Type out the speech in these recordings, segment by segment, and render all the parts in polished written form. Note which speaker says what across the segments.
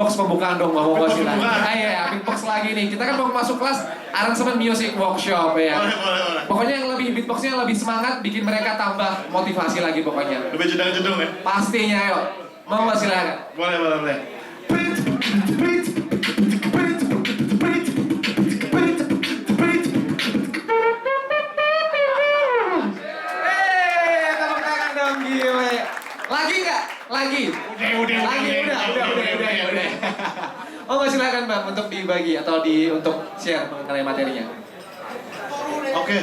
Speaker 1: Box pembukaan dong, mau
Speaker 2: Beatbox
Speaker 1: silakan.
Speaker 2: pembukaan.
Speaker 1: Ah iya, beatbox lagi nih. Kita kan mau masuk kelas aransemen music workshop ya.
Speaker 2: Boleh.
Speaker 1: Pokoknya yang lebih beatboxnya yang lebih semangat, bikin mereka tambah motivasi lagi pokoknya.
Speaker 2: Lebih jedang-jedung ya?
Speaker 1: Pastinya ayo. Mau nggak silakan?
Speaker 2: Boleh.
Speaker 1: Tepuk tangan dong, gile. Lagi nggak? Lagi. Udah. Oh nggak silakan Bang untuk dibagi atau untuk share mengenai materinya.
Speaker 2: Oke,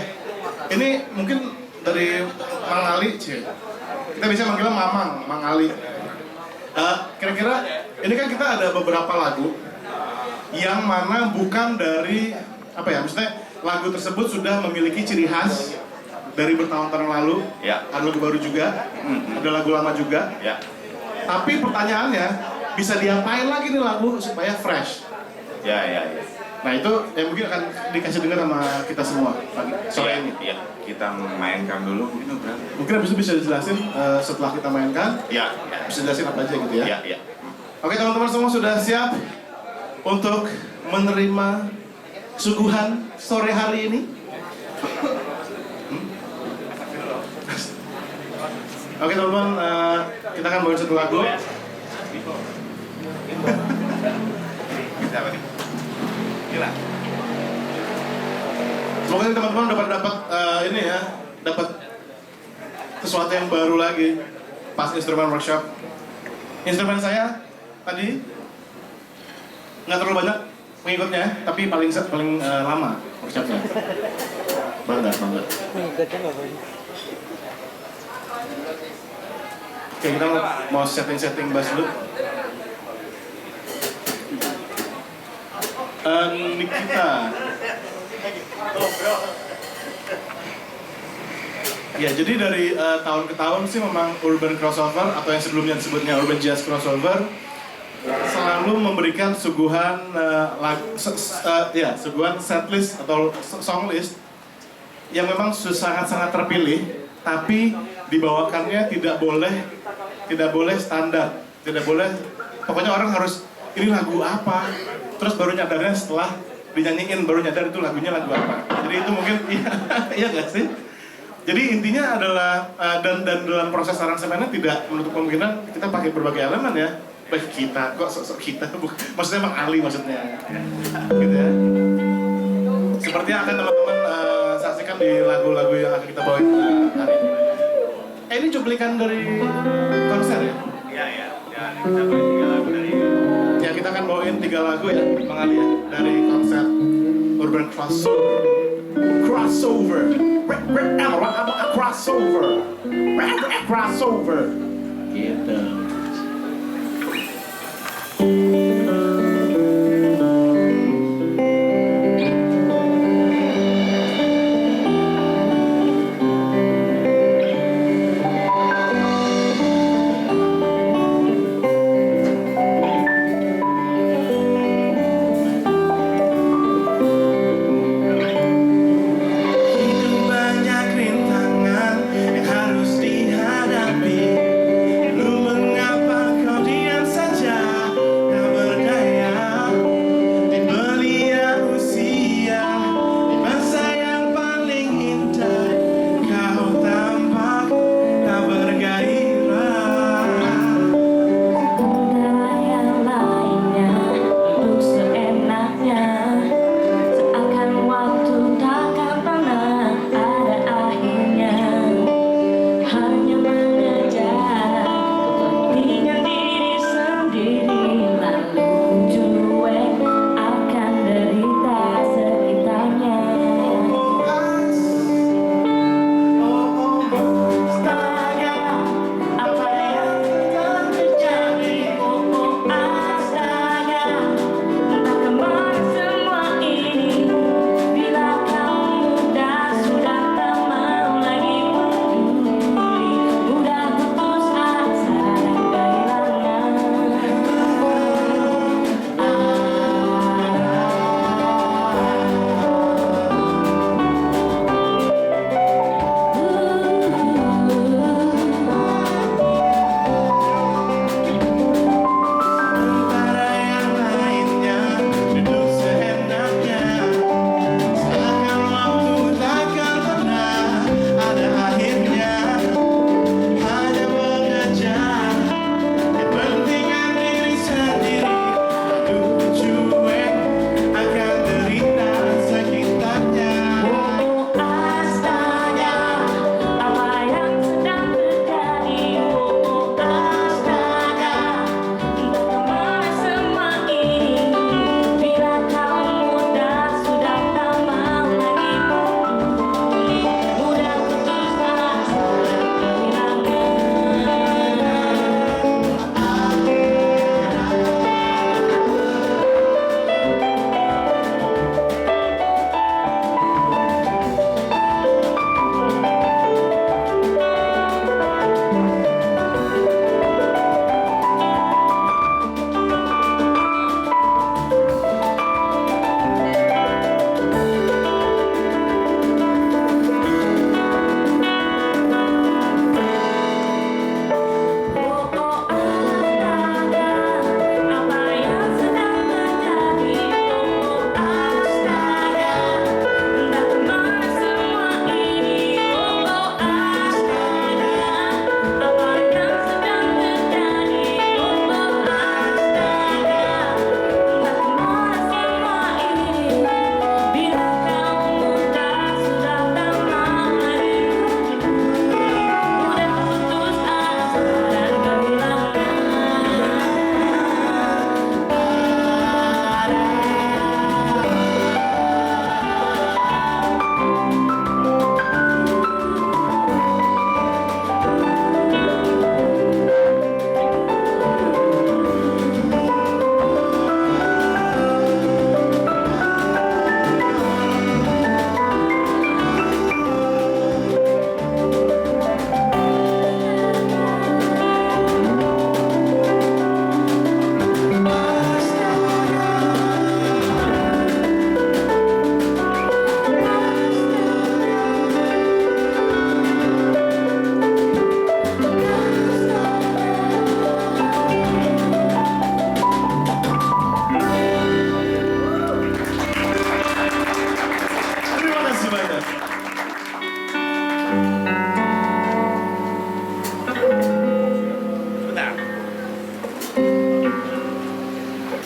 Speaker 2: ini mungkin dari Mang Ali, Cie. Kita bisa manggilnya Mang Ali. Kira-kira ini kan kita ada beberapa lagu yang mana bukan dari apa ya, maksudnya lagu tersebut sudah memiliki ciri khas dari bertahun-tahun lalu.
Speaker 3: Ya.
Speaker 2: Ada lagu baru juga, ada lagu lama juga.
Speaker 3: Ya.
Speaker 2: Tapi pertanyaannya, bisa diapain lagi nih lagu supaya fresh?
Speaker 3: Ya.
Speaker 2: Nah itu yang mungkin akan dikasih dengar sama kita semua pagi sore ini.
Speaker 3: Ya. Kita mainkan dulu mungkin berapa?
Speaker 2: Mungkin habis itu bisa dijelasin setelah kita mainkan,
Speaker 3: Ya.
Speaker 2: bisa jelasin apa aja gitu ya.
Speaker 3: Ya.
Speaker 2: Oke teman-teman semua sudah siap untuk menerima suguhan sore hari ini? Oke teman-teman, kita akan bawain satu lagu.
Speaker 3: Kita apa nih? Gila.
Speaker 2: Semoga teman-teman dapat ini ya, dapat sesuatu yang baru lagi pas instrumen workshop. Instrumen saya tadi nggak terlalu banyak pengikutnya, tapi paling lama workshopnya. Bangga. Oke, kita mau setting bass dulu. Nikita. Ya, jadi dari tahun ke tahun sih memang urban crossover atau yang sebelumnya disebutnya urban jazz crossover selalu memberikan suguhan suguhan setlist atau song list yang memang sangat-sangat terpilih, tapi dibawakannya tidak boleh standar, tidak boleh, pokoknya orang harus ini lagu apa, terus baru nyadarnya setelah dinyanyiin baru nyadar itu lagunya lagu apa. Jadi itu mungkin iya nggak sih? Jadi intinya adalah dan dalam proses aransemennya tidak menutup kemungkinan kita pakai berbagai elemen ya. Kita kok sosok kita, maksudnya Mang Ali maksudnya, gitu ya. Seperti yang akan teman-teman saksikan di lagu-lagu yang akan kita bawain hari ini. Ini cuplikan dari konser ya?
Speaker 3: Iya. Kita bawain 3 lagu dari
Speaker 2: Ya kita akan bawain 3 lagu ya, Mang Ali ya, dari konser Urban Crossover. Crossover. Gitu.
Speaker 4: Banyak rintangan yang harus dihadapi. Lu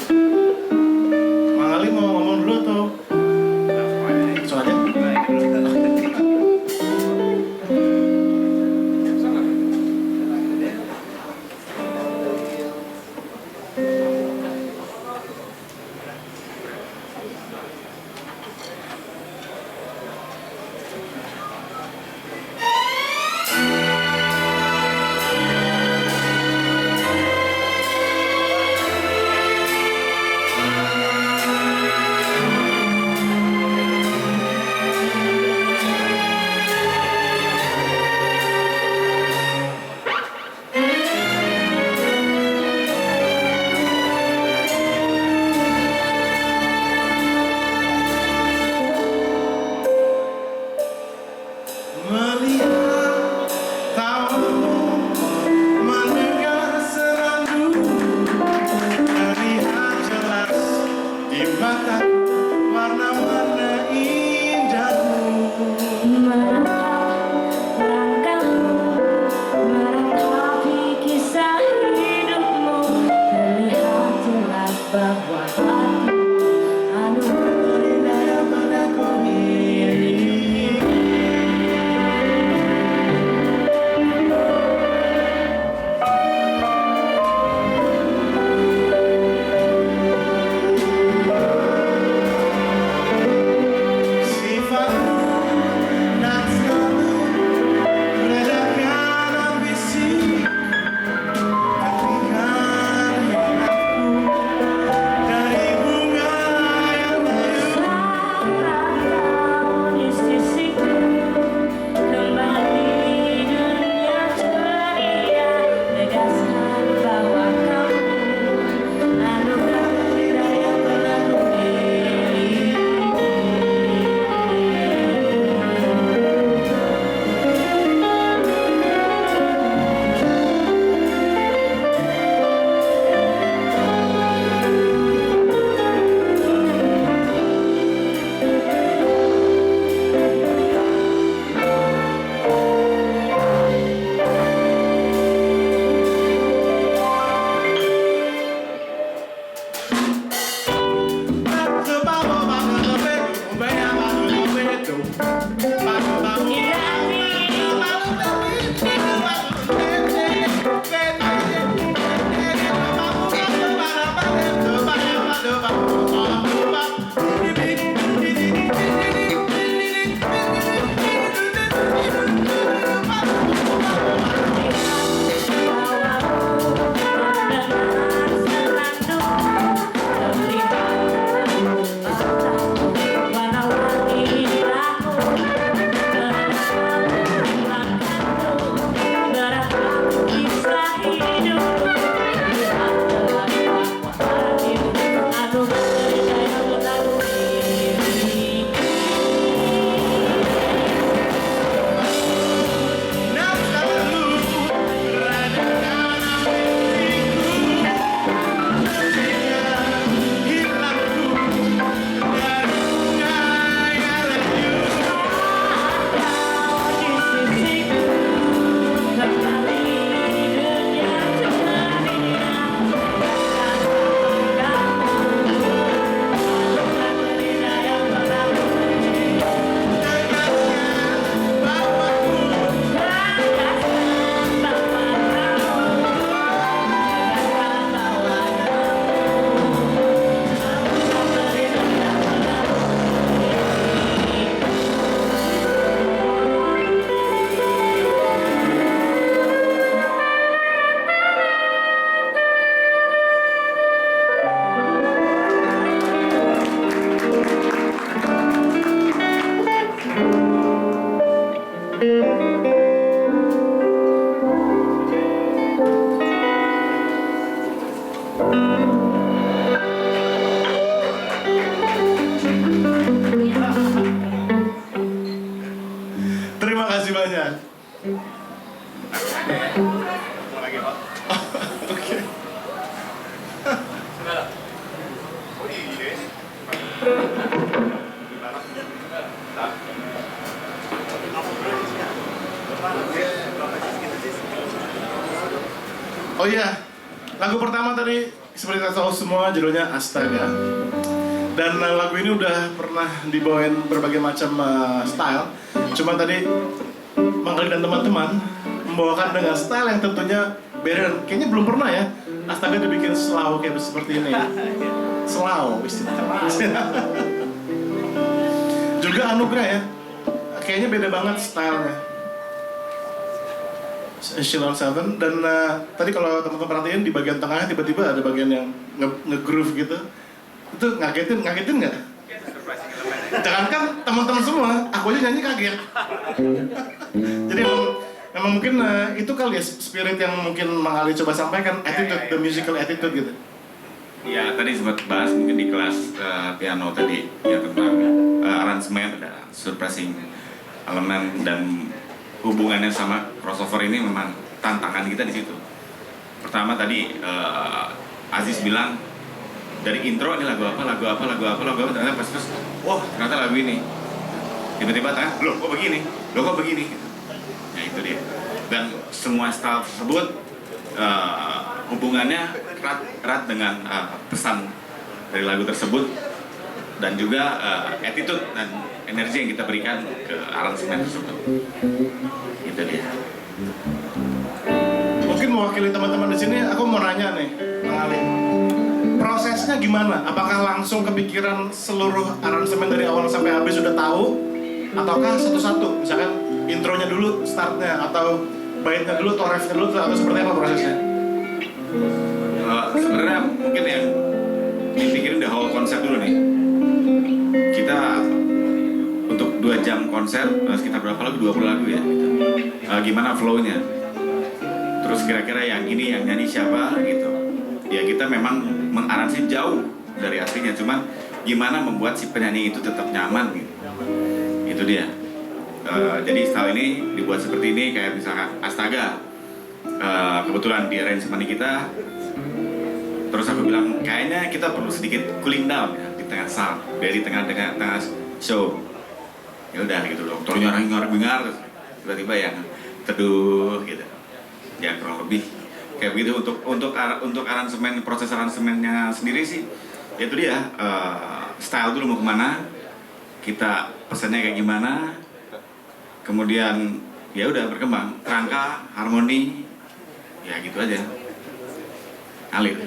Speaker 2: Mang Ali mau ngomong dulu tuh. Langsung aja. Melihat tawamu, mendengar senandung, terlihat jelas di mataku warna-warna indahmu.
Speaker 4: Langkahmu meratapi kisah hidupmu, terlihat jelas bahwa hatimu anugerah yang pernah kau miliki.
Speaker 2: Sifatmu tak selalu meredakan ambisi, ketinggalan hilangku dari bunga yang layu.
Speaker 4: Kau di sisiku, kembali dunia ceria, tegaskan bahwa kamu anugerah yang pernah ku miliki.
Speaker 2: Terima kasih banyak.
Speaker 3: Lagi, Pak.
Speaker 2: Oke.
Speaker 3: Oh iya.
Speaker 2: Oh iya, lagu pertama tadi seperti kita tahu semua judulnya Astaga. Dan lagu ini udah pernah dibawain berbagai macam style. Cuma tadi Bang Ali dan teman-teman membawakan dengan style yang tentunya beda. Dan kayaknya belum pernah ya Astaga dibikin slow kayak seperti ini ya. Slow istilahnya. Juga anugerah ya. Kayaknya beda banget stylenya. Echelon 7 dan tadi kalau teman-teman perhatiin di bagian tengahnya tiba-tiba ada bagian yang nge-groove gitu. Itu ngagetin nggak? Jangankan teman-teman semua, aku aja nyanyi kaget. Jadi memang mungkin itu kali ya spirit yang mungkin Mang Ali coba sampaikan, attitude, the musical attitude gitu.
Speaker 5: Ya tadi sempat bahas mungkin di kelas piano tadi ya tentang aransemen, ada surprising elemen dan hubungannya sama crossover ini memang tantangan kita di situ. Pertama tadi Aziz bilang dari intro ini lagu apa, ternyata pas wah ternyata lagu ini. Tiba-tiba tanya, loh kok begini? Ya itu dia. Dan semua style tersebut hubungannya erat dengan pesan dari lagu tersebut dan juga attitude dan energi yang kita berikan ke aransemen tersebut. Itu dia.
Speaker 2: Mungkin mewakili teman-teman di sini, aku mau nanya nih, Bang Ali. Prosesnya gimana? Apakah langsung kepikiran seluruh aransemen dari awal sampai habis sudah tahu? Ataukah satu-satu? Misalkan intronya dulu, startnya, atau baitnya dulu, atau refnya dulu, atau seperti apa prosesnya?
Speaker 5: Sebenarnya mungkin yang dipikirin the whole konsep dulu nih. Kita untuk 2 jam konser sekitar berapa lagu? 20 lagu ya. Gimana flow-nya? Terus kira-kira yang ini yang nyanyi siapa gitu. Ya kita memang mengaransi jauh dari aslinya, cuman gimana membuat si penyanyi itu tetap nyaman gitu. Itu dia. Jadi style ini dibuat seperti ini kayak misalkan Astaga. Kebetulan di arrangement kita, terus aku bilang kayaknya kita perlu sedikit cooling down ya di tengah sound, dari tengah show. Ya udah gitu loh, aktornya bingar tiba-tiba yang teduh gitu. Ya kurang lebih kayak begitu untuk aransemen, proses aransemennya sendiri sih. Ya itu dia, style dulu mau kemana, kita pesannya kayak gimana, kemudian ya udah berkembang, kerangka, harmoni, ya gitu aja, alir.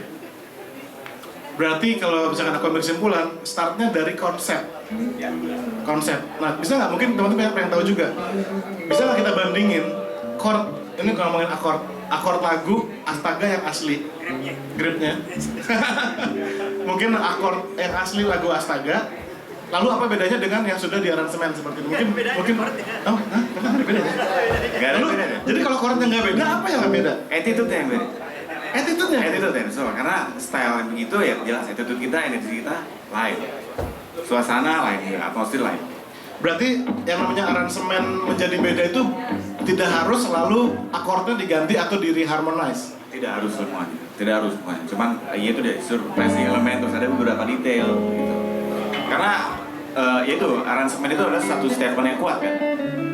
Speaker 2: Berarti kalau misalkan aku ambil kesimpulan, startnya dari konsep. Konsep. Nah, bisa nggak mungkin teman-teman yang tahu juga, bisa nggak kita bandingin chord, ini kalau ngomongin akord lagu Astaga yang asli, gripnya. Mungkin akord yang asli lagu Astaga, lalu apa bedanya dengan yang sudah di aransemen seperti itu? Mungkin oh, beda ya?
Speaker 5: Gak ada
Speaker 2: Lalu,
Speaker 5: bedanya.
Speaker 2: jadi kalau chordnya nggak beda, apa yang nggak beda?
Speaker 5: Attitude-nya yang beda.
Speaker 2: Attitude-nya?
Speaker 5: Attitude yang so, karena style begitu ya jelas attitude kita, energi kita lain, suasana lain, atmosfer lain.
Speaker 2: Berarti yang namanya aransemen menjadi beda itu tidak harus selalu akordnya diganti atau di reharmonize.
Speaker 5: Tidak harus semuanya, cuman ya itu deh surprising elemen, terus ada beberapa detail gitu. Karena ya itu aransemen itu adalah satu statement yang kuat kan,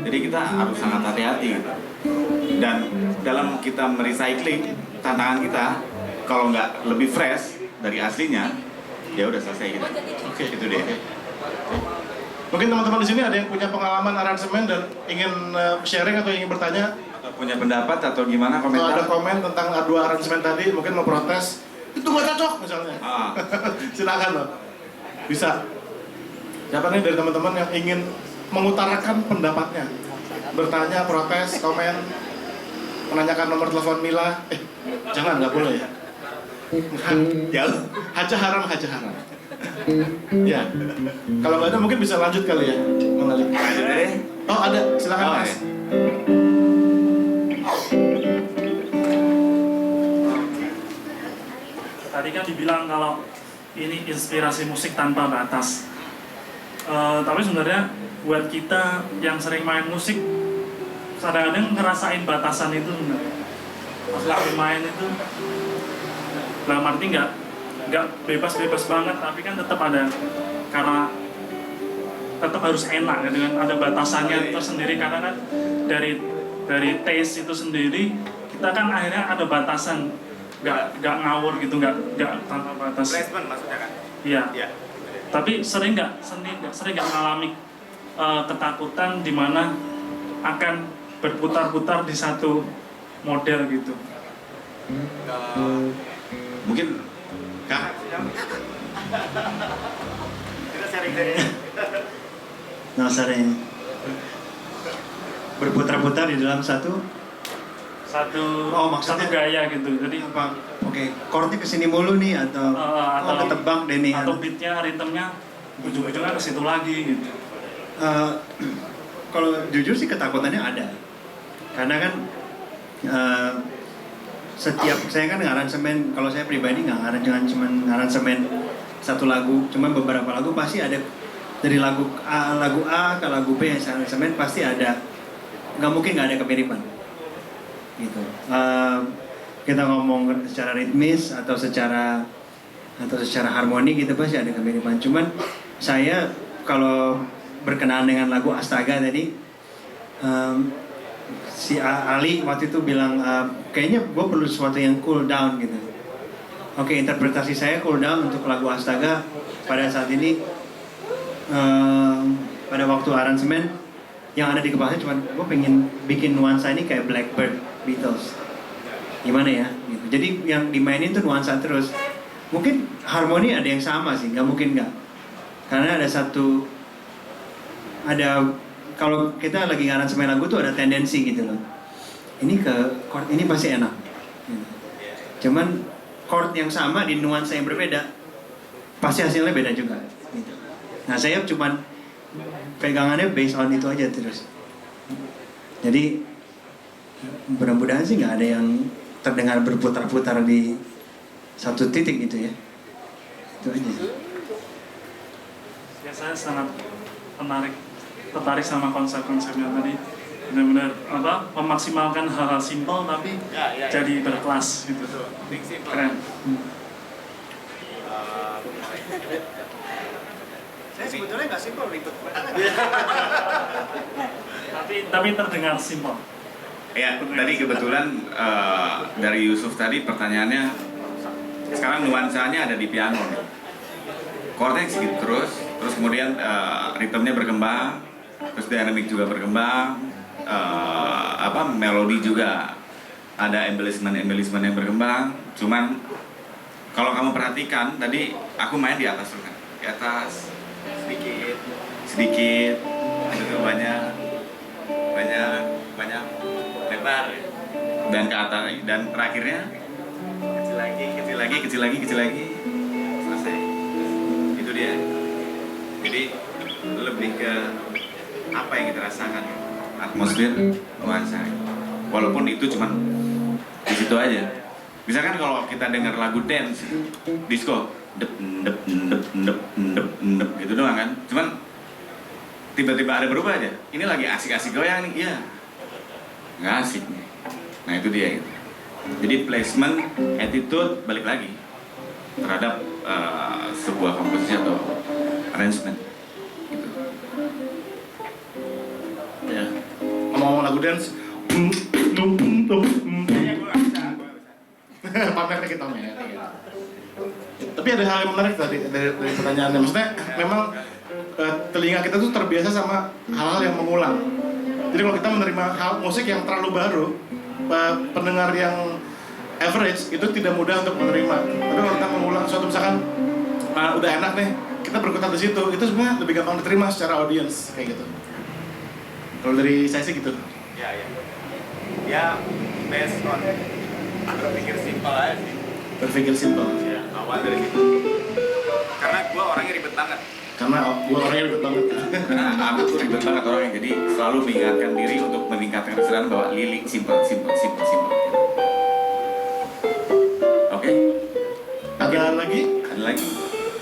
Speaker 5: jadi kita harus sangat hati-hati gitu. Dan dalam kita merecycling, tantangan kita kalau nggak lebih fresh dari aslinya, ya udah selesai gitu.
Speaker 2: Oke,
Speaker 5: itu deh.
Speaker 2: Mungkin teman-teman di sini ada yang punya pengalaman aransemen dan ingin sharing atau ingin bertanya,
Speaker 5: Atau punya pendapat atau gimana
Speaker 2: kalau
Speaker 5: komentar?
Speaker 2: ada komen tentang dua aransemen tadi, mungkin mau protes, itu nggak cocok misalnya.
Speaker 5: Ah.
Speaker 2: Silakan loh, bisa. Siapa nih dari teman-teman yang ingin mengutarakan pendapatnya, bertanya, protes, komen, menanyakan nomor telepon Mila? Jangan, nggak boleh ya.
Speaker 5: Jauh.
Speaker 2: Haja haram. Ya, kalau nggak ada mungkin bisa lanjut kali ya, mengalir.
Speaker 5: Lanjut deh.
Speaker 2: Oh ada, silakan
Speaker 5: Oh,
Speaker 2: Mas.
Speaker 5: ya.
Speaker 6: Tadi kan dibilang kalau ini inspirasi musik tanpa batas. Tapi sebenarnya buat kita yang sering main musik, kadang-kadang ngerasain batasan itu sebenarnya. Pas lagi main itu, dalam arti nggak bebas-bebas banget, tapi kan tetap ada, karena tetap harus enak kan, dengan ada batasannya tersendiri, karena kan dari taste itu sendiri kita kan akhirnya ada batasan nggak ngawur gitu, nggak tanpa batas.
Speaker 3: Placement maksudnya kan?
Speaker 6: Iya.
Speaker 3: Iya.
Speaker 6: Tapi sering nggak mengalami ketakutan di mana akan berputar-putar di satu model gitu.
Speaker 5: Mungkin Kak,
Speaker 3: Kita sharing dari
Speaker 7: Nah, sering berputar-putar di dalam satu
Speaker 6: satu
Speaker 7: maksudnya
Speaker 6: gaya gitu. Jadi
Speaker 7: apa? Oke, chordnya kesini mulu nih atau ketebak deh nih.
Speaker 6: atau beatnya, ritmenya ujung-ujungnya ke situ lagi gitu.
Speaker 7: Kalau jujur sih ketakutannya ada, karena kan setiap saya kan ngaransemen, kalau saya pribadi nggak jangan cuma ngaransemen satu lagu, cuma beberapa lagu pasti ada dari lagu A ke lagu B yang saya aransemen pasti ada, nggak mungkin nggak ada kemiripan gitu. Kita ngomong secara ritmis atau secara harmoni gitu pasti ada kemiripan. Cuman saya kalau berkenaan dengan lagu Astaga tadi, si Ali waktu itu bilang kayaknya gue perlu sesuatu yang cool down gitu. Oke, interpretasi saya cool down untuk lagu Astaga pada saat ini, pada waktu aransemen yang ada di kepala saya cuma gue pengen bikin nuansa ini kayak Blackbird Beatles, gimana ya gitu. Jadi yang dimainin tuh nuansa terus. Mungkin harmoni ada yang sama sih, nggak mungkin nggak, karena kalau kita lagi ngaransemen lagu tuh ada tendensi gitu loh, ini ke chord ini pasti enak gitu. Cuman chord yang sama di nuansa yang berbeda pasti hasilnya beda juga gitu. Nah saya cuman pegangannya based on itu aja terus. Jadi mudah-mudahan sih nggak ada yang terdengar berputar-putar di satu titik gitu ya. Itu aja.
Speaker 6: Ya saya sangat tertarik sama konsep-konsepnya tadi. Benar-benar memaksimalkan hal-hal simpel tapi jadi berkelas gitu. Keren.
Speaker 3: Saya sebetulnya nggak simpel, ribet banget.
Speaker 6: Tapi terdengar simpel.
Speaker 5: ya tadi kebetulan dari Yusuf tadi pertanyaannya, sekarang nuansanya ada di piano nih. Chordnya segitu terus kemudian ritmenya berkembang, terus dynamic juga berkembang, melodi juga ada embellishment yang berkembang. Cuman kalau kamu perhatikan tadi aku main di atas tuh kan, di atas sedikit, itu banyak lebar dan ke atas, dan terakhirnya kecil lagi selesai. Itu dia. Jadi lebih ke apa yang kita rasakan, atmosfer, nuansa. Walaupun itu cuma di situ aja. Misalkan kalau kita dengar lagu dance, disco, dep gitu doang kan. Cuman tiba-tiba ada berubah aja. Ini lagi asik-asik goyang nih, iya. Nggak asik nih. Nah itu dia gitu. Jadi placement, attitude balik lagi terhadap sebuah komposisi atau arrangement gitu.
Speaker 2: Ya. Ngomong-ngomong lagu dance, pamernya kita main. Tapi ada hal yang menarik tadi dari pertanyaannya. Maksudnya memang telinga kita tuh terbiasa sama hal-hal yang mengulang. Jadi kalau kita menerima musik yang terlalu baru, pendengar yang average itu tidak mudah untuk menerima. Tapi kalau kita mengulang suatu, misalkan udah enak nih, kita berkutat di situ, itu sebenarnya lebih gampang diterima secara audience kayak gitu. Kalau dari saya sih gitu.
Speaker 3: Ya based on berpikir simpel aja sih.
Speaker 2: Berpikir simpel.
Speaker 3: Ya, awal dari situ. Karena gua orangnya ribet banget.
Speaker 2: Karena gue orangnya ribet banget.
Speaker 5: Karena aku tuh ribet banget orangnya, jadi selalu mengingatkan diri untuk meningkatkan kesadaran bahwa lirik simple. Oke?
Speaker 2: Ada lagi
Speaker 5: Ada lagi?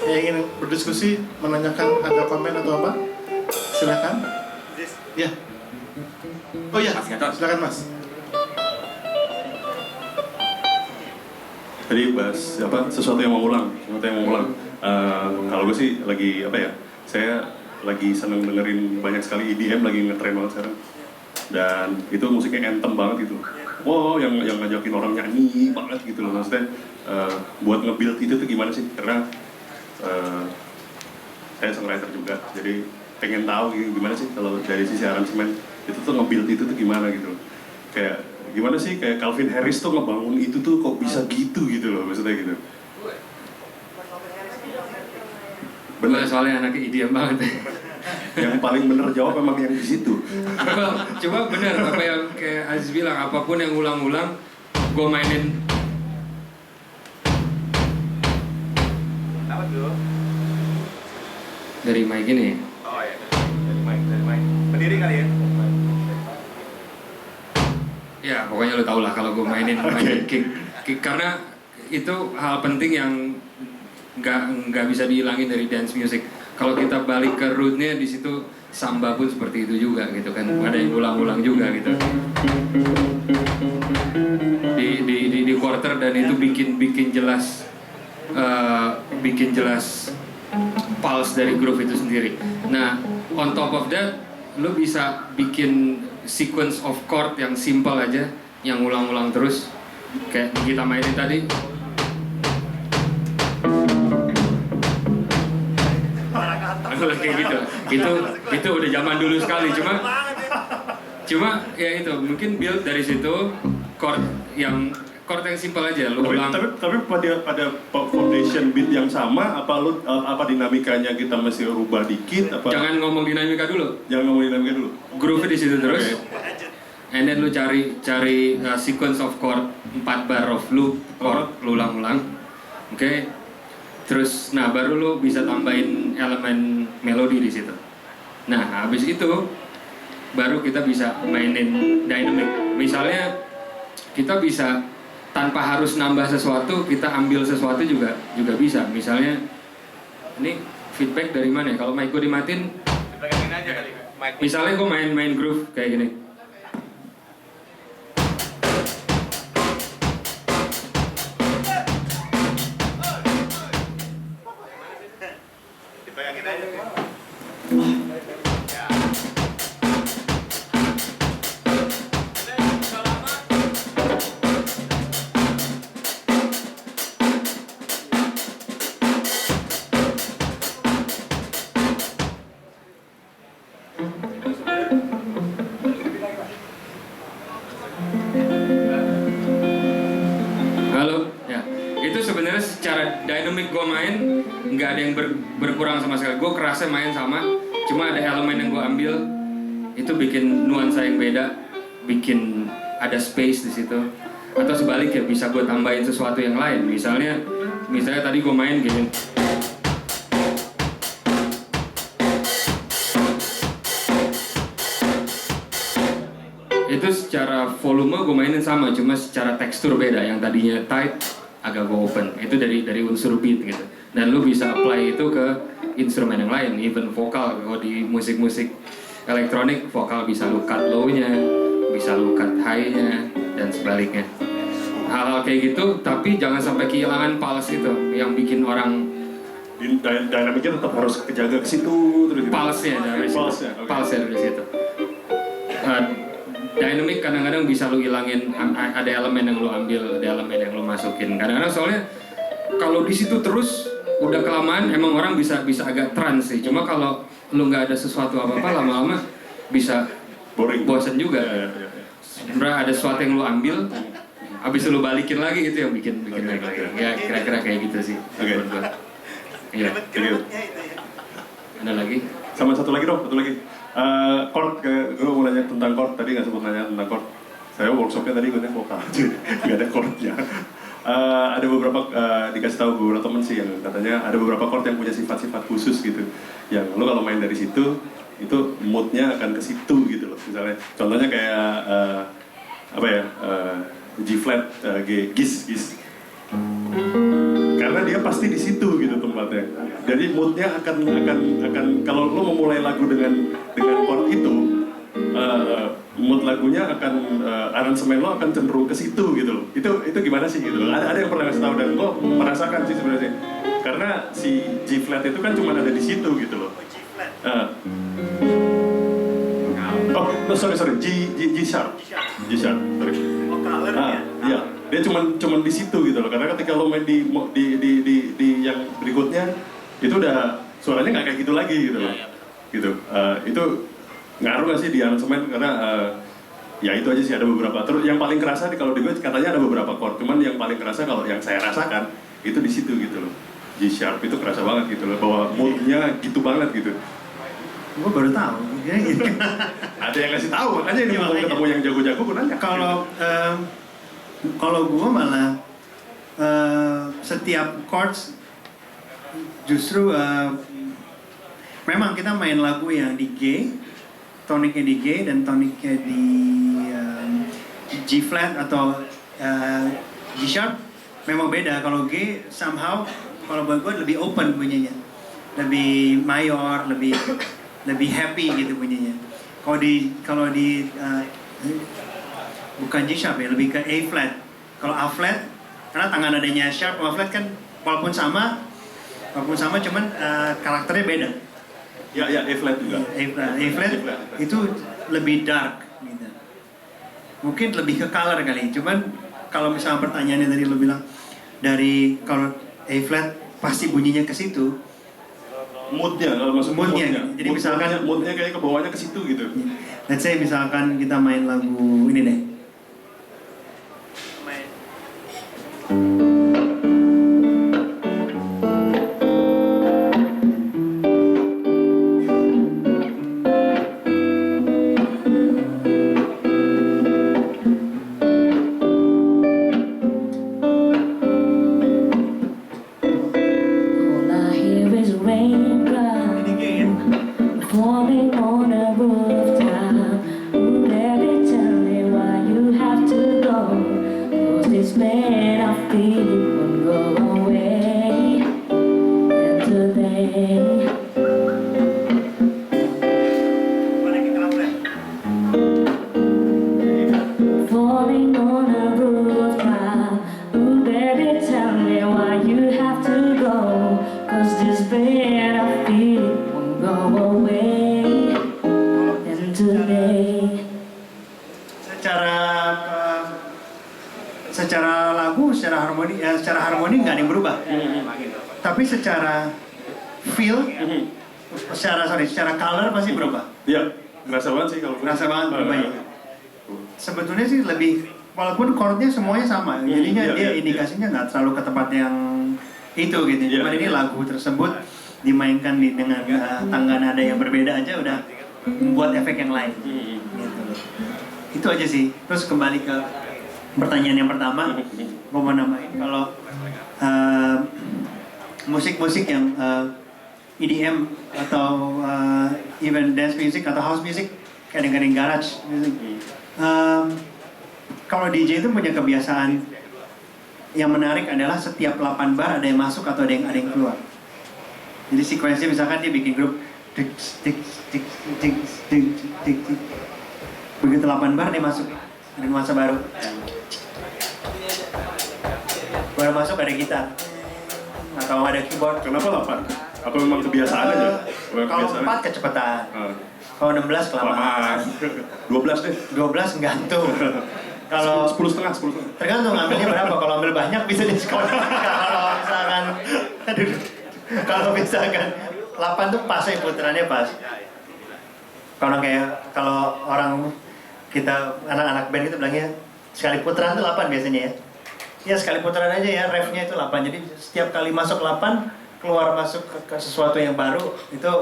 Speaker 2: yang ingin berdiskusi, menanyakan, ada komen atau apa? Silakan. Ya. Oh iya,
Speaker 5: Mas Gatot.
Speaker 2: silakan Mas.
Speaker 8: Tadi bahas sesuatu yang mau ulang. Kalau gue sih lagi saya lagi seneng dengerin banyak sekali EDM, lagi ngetren banget sekarang. Dan itu musiknya anthem banget gitu. wow yang ngajakin orang nyanyi banget gitu loh. Maksudnya buat nge-build itu tuh gimana sih? Karena saya songwriter juga, jadi pengen tahu gitu, gimana sih kalau dari sisi aransemen itu tuh nge-build itu tuh gimana gitu loh. Kayak gimana sih kayak Calvin Harris tuh ngebangun itu tuh kok bisa gitu loh, maksudnya gitu.
Speaker 9: Bener, soalnya anaknya idiom banget.
Speaker 8: Yang paling bener jawab memang yang di situ.
Speaker 9: Coba bener apa yang kayak Aziz bilang, apapun yang ulang-ulang gue mainin.
Speaker 3: Apa tuh?
Speaker 9: Dari mic ini.
Speaker 3: Oh iya, dari mic. Berdiri kali ya?
Speaker 9: Ya pokoknya lo tau lah kalau gue mainin kick, karena itu hal penting yang nggak bisa dihilangin dari dance music. Kalau kita balik ke rootnya di situ, samba pun seperti itu juga gitu kan, ada yang ulang-ulang juga gitu di quarter, dan itu bikin jelas pulse dari groove itu sendiri. Nah on top of that, lo bisa bikin sequence of chord yang simple aja, yang ulang-ulang terus, kayak kita mainin tadi. Kayak gitu, itu udah zaman dulu sekali. Cuma ya itu mungkin build dari situ, chord yang simple aja, lu ulang.
Speaker 8: Tapi pada foundation beat yang sama, apa dinamikanya kita mesti rubah dikit? Apa?
Speaker 9: Jangan ngomong dinamika dulu. Groove di situ terus. Okay. And then lu cari sequence of chord, 4 bar of loop chord, lu ulang-ulang. Oke. Okay. Terus, nah baru lu bisa tambahin elemen melodi di situ. Nah, habis itu baru kita bisa mainin dynamic. Misalnya kita bisa tanpa harus nambah sesuatu, kita ambil sesuatu juga bisa. Misalnya ini feedback dari mana ya? Kalau mic gue dimatiin,
Speaker 3: Dipegangin aja kali.
Speaker 9: misalnya gue main groove kayak gini.
Speaker 3: Dipegangin aja.
Speaker 9: Halo, ya. Itu sebenarnya secara dynamic gue main nggak ada yang berkurang sama sekali. Gue kerasa main sama, cuma ada elemen yang gue ambil, itu bikin nuansa yang beda, bikin ada space di situ. Atau sebaliknya bisa gue tambahin sesuatu yang lain. Misalnya tadi gue main gini. Itu secara volume gue mainin sama, cuma secara tekstur beda. Yang tadinya tight agak gue open. Itu dari unsur beat gitu. Dan lu bisa apply itu ke instrumen yang lain, even vokal. Kalau di musik-musik elektronik, vokal bisa lu cut low-nya, bisa lu cut high-nya, dan sebaliknya. Hal-hal kayak gitu, tapi jangan sampai kehilangan pulse itu yang bikin orang
Speaker 8: Dinamiknya tetap harus kejaga ke situ terus.
Speaker 9: Pulse-nya dari situ.
Speaker 8: Pulse-nya, okay.
Speaker 9: Pulse-nya dari situ. Dynamic kadang-kadang bisa lu hilangin, ada elemen yang lu ambil, ada elemen yang lu masukin. Kadang-kadang soalnya kalau di situ terus udah kelamaan emang orang bisa agak trans sih. Cuma kalau lu nggak ada sesuatu apa-apa, lama-lama bisa
Speaker 8: Boring.
Speaker 9: bosen juga.
Speaker 8: Ya.
Speaker 9: Sebenarnya ada sesuatu yang lu ambil, habis itu lu balikin lagi, itu yang bikin naik lagi. Ya kira-kira kayak gitu sih.
Speaker 8: Oke.
Speaker 9: Iya. Ada lagi?
Speaker 8: Sama satu lagi. Chord, gue mau nanya tentang chord, tadi nggak sempat nanya tentang chord. Saya workshopnya tadi gue vokal, nggak ada chordnya. Ada beberapa, dikasih tahu beberapa temen sih yang katanya ada beberapa chord yang punya sifat-sifat khusus gitu. Yang lo kalau main dari situ, itu moodnya akan ke situ gitu loh. Misalnya, contohnya kayak G flat, gis. Karena dia pasti di situ gitu tempatnya. Jadi moodnya akan kalau lo memulai lagu dengan chord itu, mood lagunya akan aransemen lo akan cenderung ke situ gitu loh. Itu gimana sih gitu? Ada yang pernah ngasih tahu dan gue merasakan sih sebenarnya. Karena si G flat itu kan cuma ada di situ gitu loh. Sorry, G sharp, sorry. dia cuman di situ gitu loh. Karena ketika lo main di yang berikutnya itu udah suaranya nggak kayak gitu lagi gitu loh. Gitu. Itu ngaruh nggak sih di aransemen? Karena ya itu aja sih, ada beberapa. Terus yang paling kerasa kalau di gue katanya ada beberapa chord, cuman yang paling kerasa kalau yang saya rasakan itu di situ gitu loh. G sharp itu kerasa banget gitu loh, bahwa moodnya gitu banget gitu.
Speaker 7: Gue baru tahu.
Speaker 8: Ada yang ngasih tahu, makanya ini mau ketemu yang jago-jago gue nanya.
Speaker 7: Kalau gue malah setiap chords justru memang kita main lagu yang di G, toniknya di G dan toniknya di G flat atau G sharp memang beda. Kalau G somehow kalau buat gue lebih open bunyinya, lebih mayor, lebih happy gitu bunyinya. Kalau di bukan G sharp ya, lebih ke A flat. Kalau A flat karena tangan adanya sharp sama flat kan walaupun sama cuman karakternya beda.
Speaker 8: Ya A flat juga.
Speaker 7: A flat itu lebih dark gitu. Mungkin lebih ke color kali. Cuman kalau misalnya pertanyaannya tadi lo bilang dari kalau A flat pasti bunyinya ke situ.
Speaker 8: Moodnya, kalau masuk moodnya.
Speaker 7: Jadi misalkan
Speaker 8: moodnya kayak ke bawahnya ke situ gitu.
Speaker 7: Let's say misalkan kita main lagu ini deh.
Speaker 4: All I hear is raindrops
Speaker 7: Ini kayak
Speaker 4: falling on a rooftop. Ooh, baby, tell me why you have to go. 'Cause this man I feel won't go away. And today falling on a rooftop. Ooh, baby, tell me why you have to go. 'Cause this pain I feel won't go away. And today
Speaker 7: secara lagu, secara harmoni nggak ada yang berubah. Tapi secara feel, secara color pasti berubah.
Speaker 8: Iya, ngerasa banget sih kalau
Speaker 7: Ngerasa banget berubahnya. Sebetulnya sih lebih, walaupun chordnya semuanya sama, jadinya
Speaker 8: iya,
Speaker 7: dia
Speaker 8: iya,
Speaker 7: indikasinya nggak terlalu ke tempat yang itu gitu.
Speaker 8: Iya,
Speaker 7: Cuman ini
Speaker 8: iya.
Speaker 7: lagu tersebut dimainkan dengan tangga nada yang berbeda aja udah membuat efek yang lain. Gitu. Itu aja sih. Terus kembali ke pertanyaan yang pertama, gue mau nambahin kalau musik-musik yang EDM atau even dance music atau house music, kadang-kadang garage music. Kalau DJ itu punya kebiasaan yang menarik adalah setiap 8 bar ada yang masuk atau ada yang keluar. Jadi sekuensinya misalkan dia bikin grup tik tik tik tik tik tik tik. Begitu 8 bar dia masuk ada nuansa baru. Baru masuk ada gitar atau ada keyboard.
Speaker 8: Kenapa 8? Apa memang kebiasaan aja?
Speaker 7: Kalau 4 kecepatan. Kalau 16 kelamaan.
Speaker 8: 12 deh.
Speaker 7: 12 gantung. Kalau
Speaker 8: 10 setengah.
Speaker 7: tergantung ambilnya berapa. Kalau ambil banyak bisa diskon. Kalau misalkan 8 tuh pas ya putarannya pas. Kalau orang kita anak-anak band itu bilangnya sekali putaran tuh 8 biasanya ya. Ya sekali putaran aja ya, refnya itu 8. Jadi setiap kali masuk 8, keluar masuk ke sesuatu yang baru itu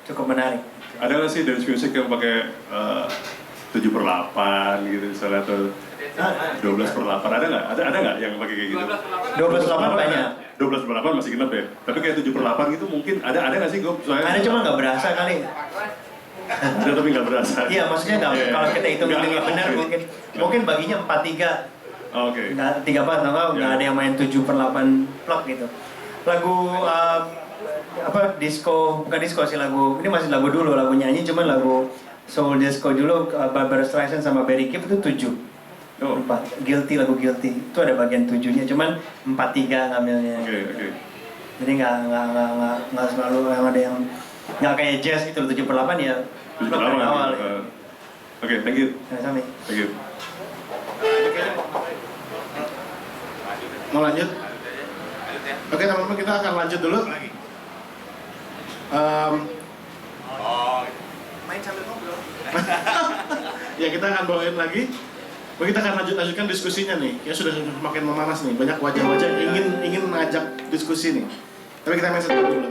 Speaker 7: cukup menarik.
Speaker 8: Ada nggak sih dance music yang pakai 7/8 gitu misalnya atau 12/8 ada nggak? Ada nggak yang pakai kayak gitu?
Speaker 7: 12/8 banyak.
Speaker 8: 12/8 masih genap ya. Tapi kayak 7/8 gitu mungkin ada nggak sih gue?
Speaker 7: Ada cuma nggak berasa kali.
Speaker 8: Ada tapi nggak berasa.
Speaker 7: Iya maksudnya nggak.
Speaker 8: Iya.
Speaker 7: Kalau kita hitungnya benar mungkin baginya 4/3.
Speaker 8: Oke.
Speaker 7: Nggak 3/4 atau nggak ada yang main 7/8 plug gitu. Lagu disco, bukan disco sih lagu. Ini masih lagu dulu, lagu nyanyi cuman lagu soul disco dulu. Barbra Streisand sama Barry Gibb itu 7.
Speaker 8: Oh.
Speaker 7: 4. Guilty, lagu Guilty itu ada bagian 7-nya cuman 4/3 ngambilnya.
Speaker 8: Oke.
Speaker 7: Jadi nggak selalu yang ada yang nggak kayak jazz itu 7/8 ya.
Speaker 8: 7/8
Speaker 7: dari awal.
Speaker 8: Oke, thank you.
Speaker 7: Sama.
Speaker 8: Thank you.
Speaker 2: Mau lanjut?
Speaker 3: Lanjut ya.
Speaker 2: Oke teman-teman, kita akan lanjut dulu.
Speaker 3: Lagi. Main sambil ngobrol.
Speaker 2: Ya kita akan bawain lagi. Kita akan lanjutkan diskusinya nih. Ya sudah semakin memanas nih. Banyak wajah-wajah yang ingin ngajak diskusi nih. Tapi kita main satu dulu.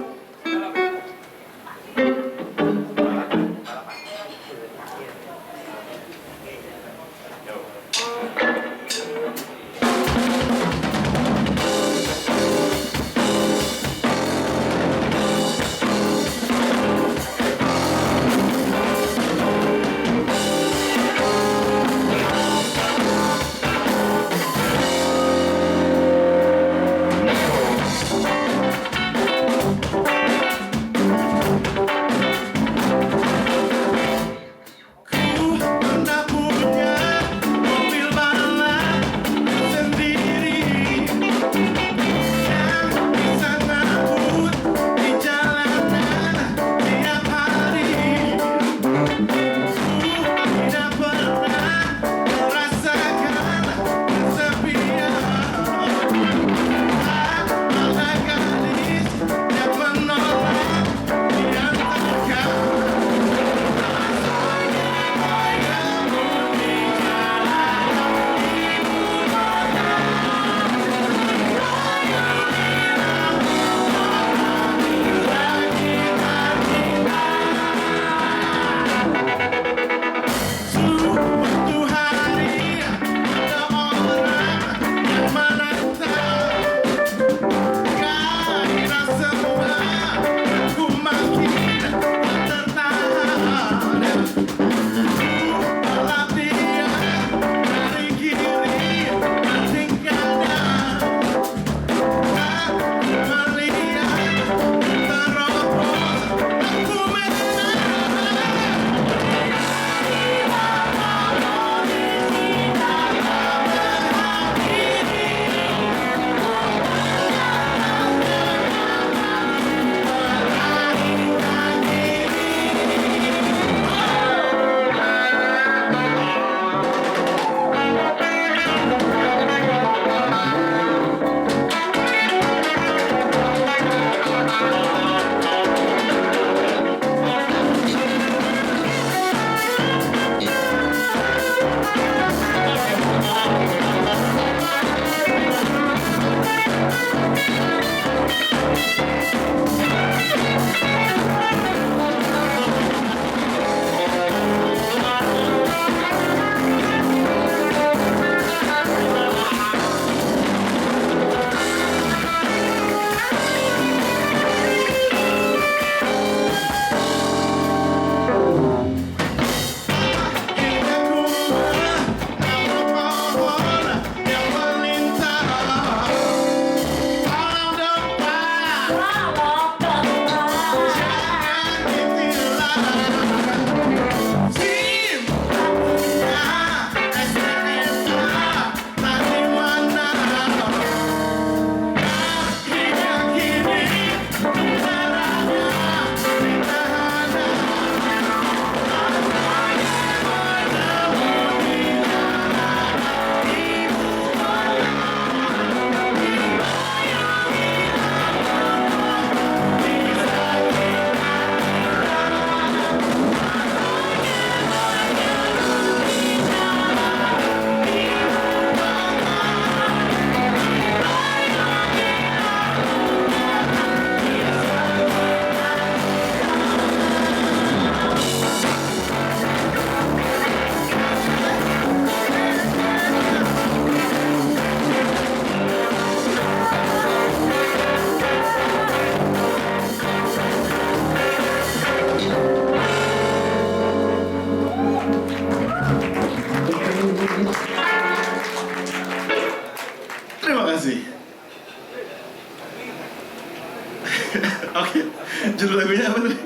Speaker 2: Oke, judul lagunya apa tadi?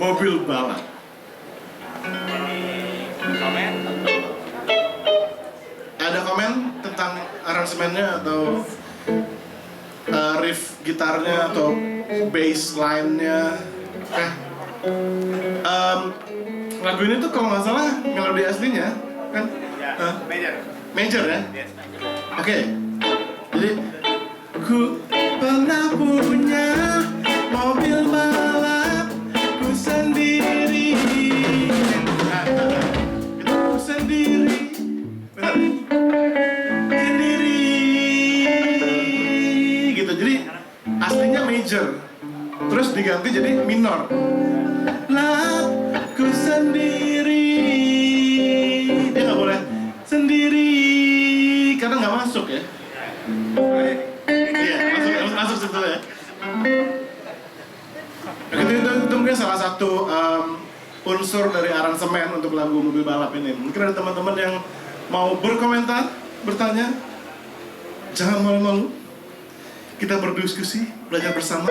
Speaker 2: Mobil Balap.
Speaker 3: Komen?
Speaker 2: Ada komen tentang aransemennya atau riff gitarnya atau bass line-nya? Lagu ini tuh kalau nggak salah melodi aslinya kan?
Speaker 3: Ya, major.
Speaker 2: Major ya?
Speaker 3: Yes.
Speaker 2: Oke. Jadi Ku pernah punya mobil balap ku sendiri. Itu ku sendiri. Benar. Sendiri. Gitu. Jadi aslinya major. Terus diganti jadi minor. Lah ku sendiri. Dia nggak boleh sendiri karena nggak masuk ya. Iya, masuk situ ya. Itu mungkin salah satu unsur dari aransemen untuk lagu Mobil Balap ini. Mungkin ada teman-teman yang mau berkomentar, bertanya. Jangan malu-malu. Kita berdiskusi, belajar bersama.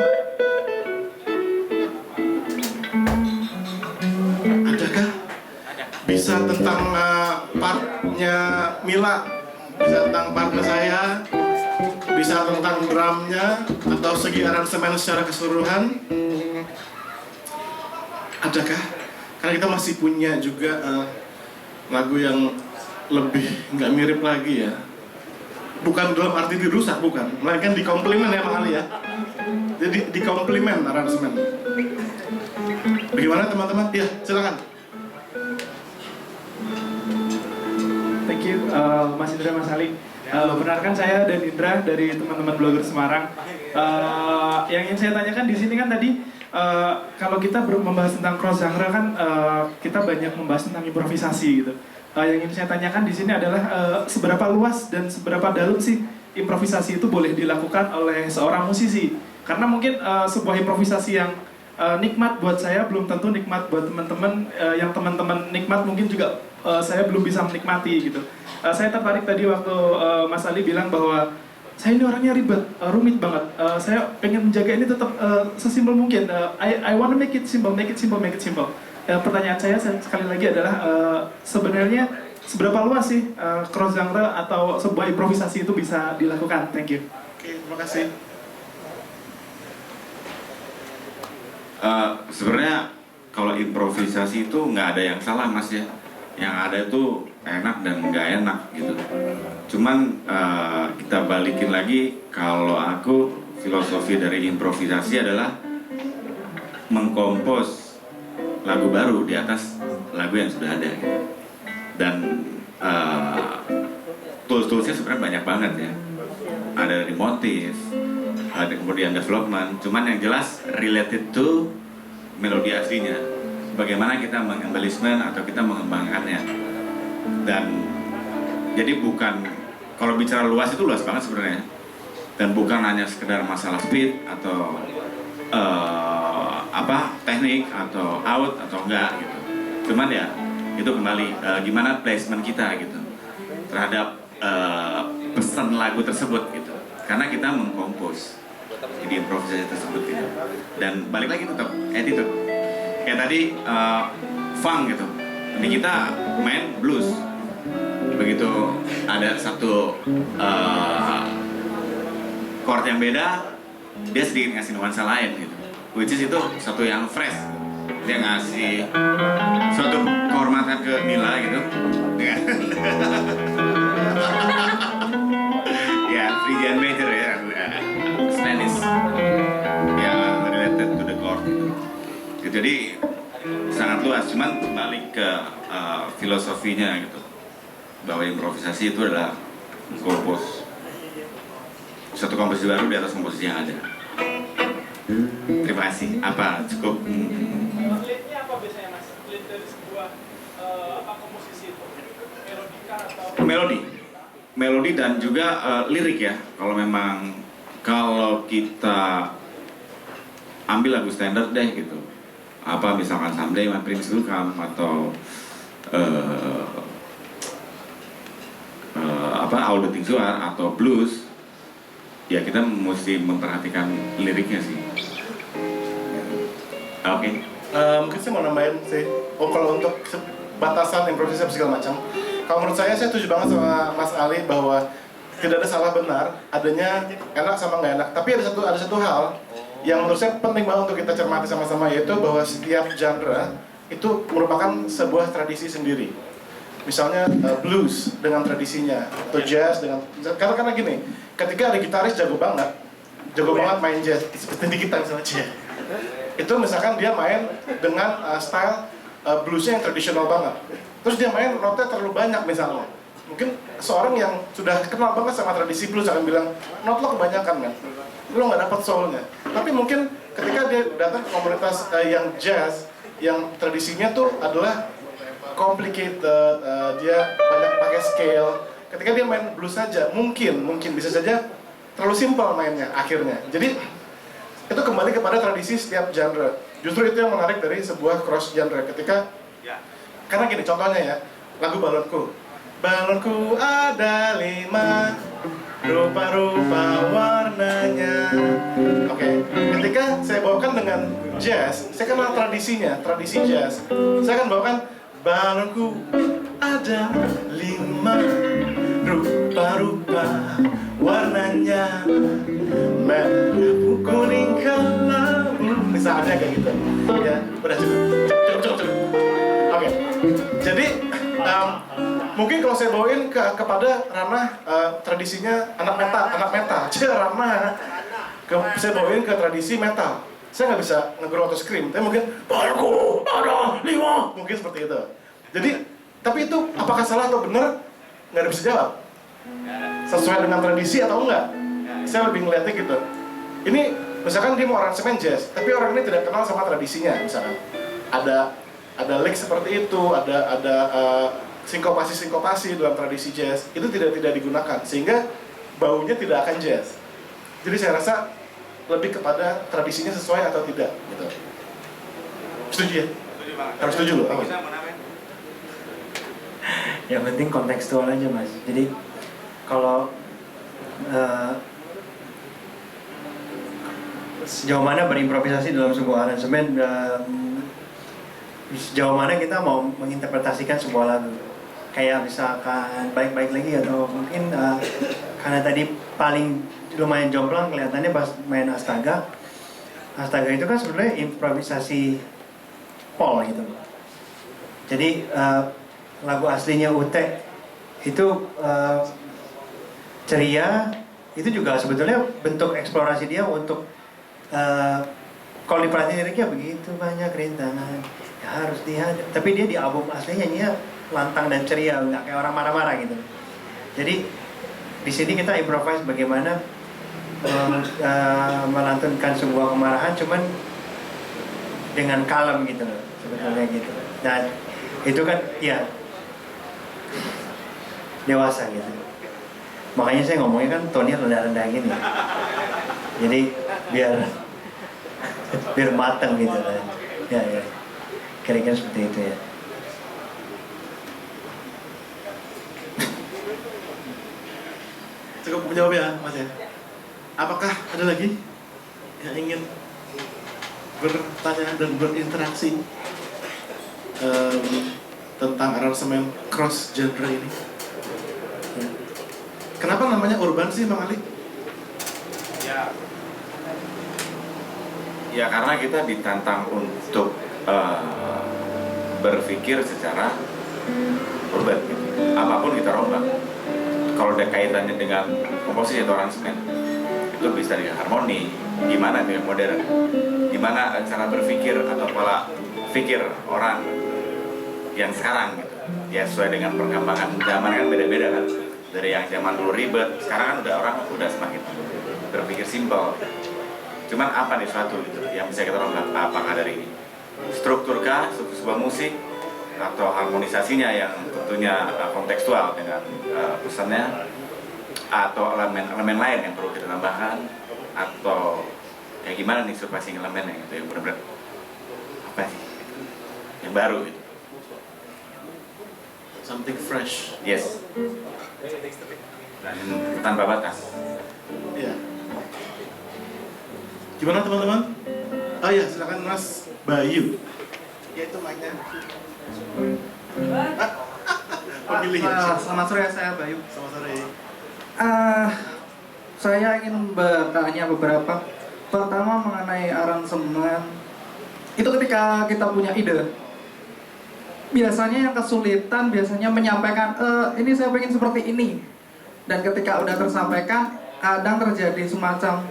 Speaker 2: Adakah? Bisa tentang partnya Mila, bisa tentang partnya saya, bisa tentang drumnya, atau segi aransemen secara keseluruhan. Adakah? Karena kita masih punya juga lagu yang lebih nggak mirip lagi ya. Bukan dalam arti dirusak, bukan. Melainkan dikomplimen ya Bang Ali ya. Jadi dikomplimen aransemen. Bagaimana teman-teman? Ya, silakan.
Speaker 10: Thank you, Mas Indra, Mas Ali. Benarkan saya dan Indra dari teman-teman blogger Semarang. Yang ingin saya tanyakan di sini kan tadi, kalau kita membahas tentang cross genre kan kita banyak membahas tentang improvisasi gitu. Yang ingin saya tanyakan di sini adalah seberapa luas dan seberapa dalam sih improvisasi itu boleh dilakukan oleh seorang musisi? Karena mungkin sebuah improvisasi yang nikmat buat saya belum tentu nikmat buat teman-teman. Yang teman-teman nikmat mungkin juga saya belum bisa menikmati gitu. Saya tertarik tadi waktu Mas Ali bilang bahwa saya ini orangnya ribet, rumit banget. Saya pengen menjaga ini tetap sesimpel mungkin. I wanna make it simple, make it simple, make it simple. Pertanyaan saya sekali lagi adalah sebenarnya seberapa luas sih cross genre atau sebuah improvisasi itu bisa dilakukan? Thank you.
Speaker 2: Oke, terima kasih.
Speaker 5: Sebenarnya kalau improvisasi itu nggak ada yang salah Mas ya. Yang ada itu enak dan nggak enak gitu. Cuman kita balikin lagi, kalau aku filosofi dari improvisasi adalah mengkompos lagu baru di atas lagu yang sudah ada gitu. Dan tools-toolsnya sebenarnya banyak banget ya. Ada dari motif, ada kemudian development, cuman yang jelas related to melodi aslinya. Bagaimana kita mengembellishment atau kita mengembangkannya. Dan jadi bukan, kalau bicara luas itu luas banget sebenarnya. Dan bukan hanya sekedar masalah speed atau teknik atau out atau enggak gitu. Cuman ya itu kembali gimana placement kita gitu terhadap pesan lagu tersebut gitu. Karena kita mengkompos jadi improvisasi tersebut gitu. Dan balik lagi tetap attitude. Kayak tadi funk gitu. Ini kita main blues. Begitu ada satu chord yang beda, dia sedikit ngasih nuansa lain gitu. Which is itu satu yang fresh. Dia ngasih suatu kehormatan ke Mila gitu. Ya, Frisian major ya, Spanish. Yang related to the chord gitu. Jadi sangat luas, cuman balik ke filosofinya gitu. Bahwa improvisasi itu adalah kompos satu komposisi baru di atas komposisi yang ada. Terima kasih. Apa cukup?
Speaker 10: Lead-nya apa biasanya Mas? Lead dari sebuah komposisi itu? Melodika atau?
Speaker 5: Melodi dan juga lirik ya. Kalau kita ambil lagu standar deh gitu. Apa misalkan Someday My Prince Will Come atau All the Things You Are atau blues, ya kita mesti memperhatikan liriknya sih. Oke.
Speaker 2: Mungkin saya mau nambahin sih. Kalau untuk batasan improvisasi segala macam, kalau menurut saya setuju banget sama Mas Ali bahwa tidak ada salah benar, adanya enak sama nggak enak. Tapi ada satu hal yang menurut saya penting banget untuk kita cermati sama-sama, yaitu bahwa setiap genre itu merupakan sebuah tradisi sendiri. Misalnya blues dengan tradisinya, atau jazz dengan, karena gini, ketika ada gitaris jago banget, jago banget main jazz, seperti di kita misalnya Cia. Itu misalkan dia main dengan style bluesnya yang tradisional banget. Terus dia main notnya terlalu banyak misalnya. Mungkin seorang yang sudah kenal banget sama tradisi blues akan bilang, not lo kebanyakan kan? Lo nggak dapat soulnya. Tapi mungkin ketika dia datang ke komunitas yang jazz, yang tradisinya tuh adalah complicated, dia banyak pakai scale. Ketika dia main blues saja, mungkin bisa saja terlalu simpel mainnya akhirnya. Jadi itu kembali kepada tradisi setiap genre. Justru itu yang menarik dari sebuah cross genre. Ketika karena gini contohnya ya, lagu Balonku. Balonku ada 5 rupa-rupa warnanya. Oke, ketika saya bawakan dengan jazz, saya kenal tradisinya, tradisi jazz. Saya akan bawakan balonku ada 5 rupa-rupa warnanya, merah, kuning, kelabu. Misalnya kayak gitu. Ya, udah cukup. Oke, jadi mungkin kalau saya bawain kepada ranah tradisinya anak metal, ranah saya bawain ke tradisi metal. Saya nggak bisa nge-grow atau scream, tapi mungkin balonku ada 5, mungkin seperti itu. Jadi, tapi itu apakah salah atau benar? Nggak ada bisa jawab. Sesuai dengan tradisi atau enggak? Saya lebih ngeliatnya gitu. Ini misalkan dia mau aransemen jazz, tapi orang ini tidak kenal sama tradisinya, misalkan ada lick seperti itu, ada sinkopasi dalam tradisi jazz, itu tidak digunakan, sehingga baunya tidak akan jazz. Jadi saya rasa lebih kepada tradisinya sesuai atau tidak, gitu. Setuju ya?
Speaker 3: Setuju banget.
Speaker 2: Harus setuju loh.
Speaker 3: Bisa mau nambahin?
Speaker 7: Yang penting kontekstual aja mas. Jadi kalau sejauh mana berimprovisasi dalam sebuah aransemen, sejauh mana kita mau menginterpretasikan sebuah lagu. Kayak misalkan baik-baik lagi atau mungkin karena tadi paling lumayan jomplang kelihatannya pas main Astaga itu kan sebenarnya improvisasi pol gitu. Jadi lagu aslinya Ute itu ceria, itu juga sebetulnya bentuk eksplorasi dia untuk kalau diperhatiin liriknya begitu banyak rintangan ya harus dihadapi, tapi dia di album aslinya nyanyinya lantang dan ceria, nggak kayak orang marah-marah gitu. Jadi di sini kita improvise bagaimana melantunkan sebuah kemarahan cuman dengan kalem gitu loh, sebetulnya gitu. Dan itu kan ya dewasa gitu. Makanya saya ngomongnya kan tone-nya rendah-rendah gini. Jadi biar matang gitu kan. Ya. Kira-kira seperti itu ya.
Speaker 2: Cukup menjawab ya, Mas ya. Apakah ada lagi yang ingin bertanya dan berinteraksi tentang aransemen cross genre ini? Kenapa namanya urban sih, Bang Ali?
Speaker 5: Ya karena kita ditantang untuk berpikir secara urban gitu. Apapun kita rombak. Kalau ada kaitannya dengan komposisi atau aransemen, itu bisa dengan harmoni, gimana dengan modern, gimana cara berpikir atau pola pikir orang yang sekarang gitu. Ya sesuai dengan perkembangan zaman kan beda-beda kan. Dari yang zaman dulu ribet, sekarang kan orang udah semakin berpikir simpel. Cuman apa nih suatu gitu yang bisa kita rombak? Apakah dari strukturkah sebuah musik atau harmonisasinya yang tentunya kontekstual dengan pesannya, atau elemen lain yang perlu kita tambahkan, atau kayak gimana nih surprising elemennya gitu yang benar-benar apa sih yang baru gitu.
Speaker 2: Something fresh.
Speaker 5: Yes. Dan tanpa batas.
Speaker 2: Iya. Gimana teman-teman? Oh ya, silakan Mas Bayu. Ya itu mic-nya. Pemilih ya.
Speaker 10: Selamat sore, saya Bayu.
Speaker 2: Selamat sore.
Speaker 10: Saya ingin bertanya beberapa. Pertama mengenai aransemen. Itu ketika kita punya ide. Biasanya yang kesulitan biasanya menyampaikan, ini saya pengen seperti ini. Dan ketika udah tersampaikan, kadang terjadi semacam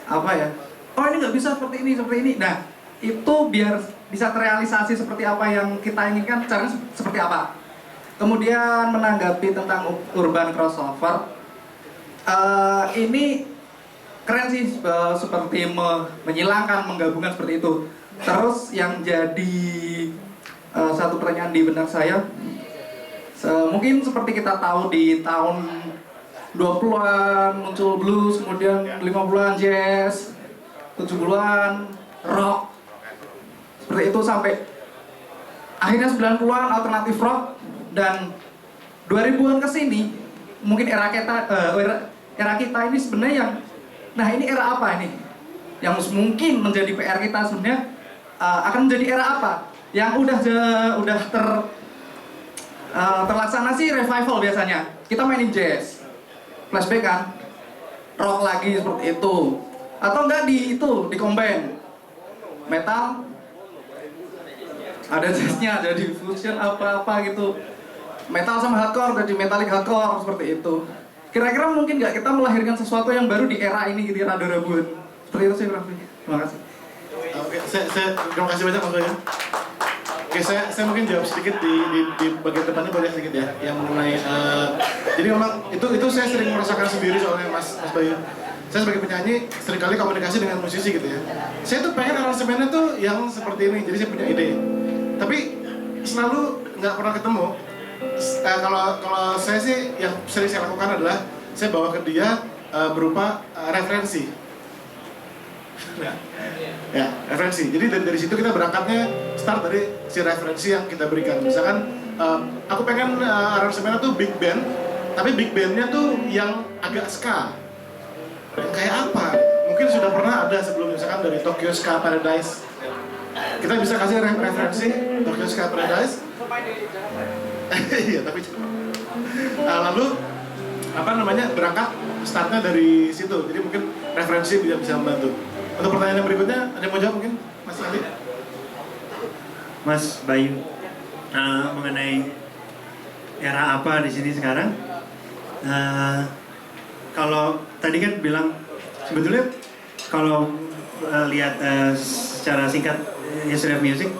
Speaker 11: apa ya, oh ini nggak bisa seperti ini. Nah, itu biar bisa terrealisasi seperti apa yang kita inginkan, caranya seperti apa. Kemudian menanggapi tentang urban crossover, ini keren sih, seperti menyilangkan, menggabungkan seperti itu. Terus yang jadi satu pertanyaan di benak saya, mungkin seperti kita tahu di tahun 20-an muncul blues, kemudian 50-an jazz, 70-an rock, seperti itu sampai akhirnya 90-an alternatif rock, dan 2000-an kesini mungkin era kita ini sebenarnya yang, nah ini era apa ini yang mungkin menjadi PR kita sebenarnya, akan menjadi era apa yang udah terlaksana sih revival biasanya. Kita mainin jazz, flashback kan, rock lagi seperti itu, atau enggak di combine metal, ada jazznya jadi fusion apa gitu, metal sama hardcore jadi metallic hardcore seperti itu. Kira-kira mungkin nggak kita melahirkan sesuatu yang baru di era ini gitu, Rado Rabun. Seperti itu sih, Prof. Terima kasih.
Speaker 2: Oke, terima kasih banyak Mas Bayu. Oke, saya mungkin jawab sedikit di bagian depannya boleh sedikit ya, yang mengenai jadi memang itu saya sering merasakan sendiri soalnya Mas Bayu. Saya sebagai penyanyi seringkali komunikasi dengan musisi gitu ya. Saya tuh pengen aransemennya tuh yang seperti ini, jadi saya punya ide. Tapi selalu nggak pernah ketemu. Kalau saya sih yang sering saya lakukan adalah saya bawa ke dia berupa referensi. Ya, referensi. Jadi dari situ kita berangkatnya start dari si referensi yang kita berikan. Misalkan aku pengen aransemennya tuh big band, tapi big bandnya tuh yang agak ska. Kayak apa? Mungkin sudah pernah ada sebelumnya, misalkan dari Tokyo Ska Paradise. Kita bisa kasih referensi Tokyo Ska Paradise. Iya, tapi lalu berangkat startnya dari situ. Jadi mungkin referensi bisa membantu. Untuk pertanyaan yang berikutnya, ada yang mau jawab mungkin, Mas Ali?
Speaker 7: Mas Bayu, mengenai era apa di sini sekarang? Kalau tadi kan bilang sebetulnya kalau lihat secara singkat history of music,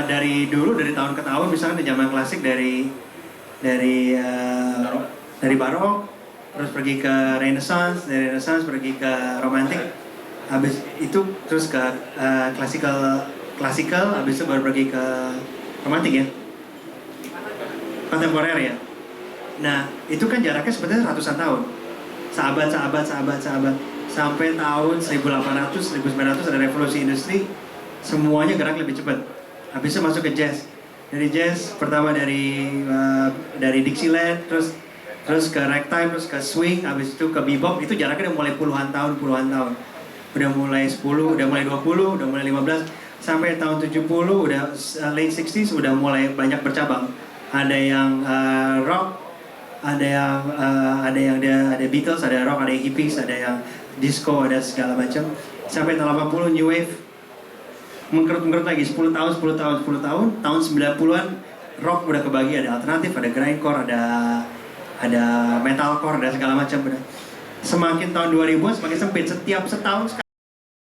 Speaker 7: dari dulu, dari tahun ke tahun, misalkan di zaman klasik dari barok, terus pergi ke Renaissance, dari Renaissance pergi ke romantik, habis itu terus ke klasikal, habis itu baru pergi ke romantik ya, kontemporer ya. Nah itu kan jaraknya sebetulnya ratusan tahun, sahabat, sampai tahun 1800, 1900 ada revolusi industri, semuanya gerak lebih cepat. Habis itu masuk ke jazz. Dari jazz pertama dari Dixieland, terus ke ragtime, terus ke swing, habis itu ke bebop. Itu jaraknya udah mulai puluhan tahun. Udah mulai 10, udah mulai 20, udah mulai 15, sampai tahun 70 udah late 60s udah mulai banyak bercabang. Ada yang rock, ada Beatles, ada rock, ada hippies, ada yang disco, ada segala macam. Sampai tahun 80 new wave. Mengkerut lagi 10 tahun, tahun 90-an rock udah kebagi, ada alternatif, ada grindcore, ada metalcore, ada segala macam. Semakin tahun 2000-an semakin sempit, setiap setahun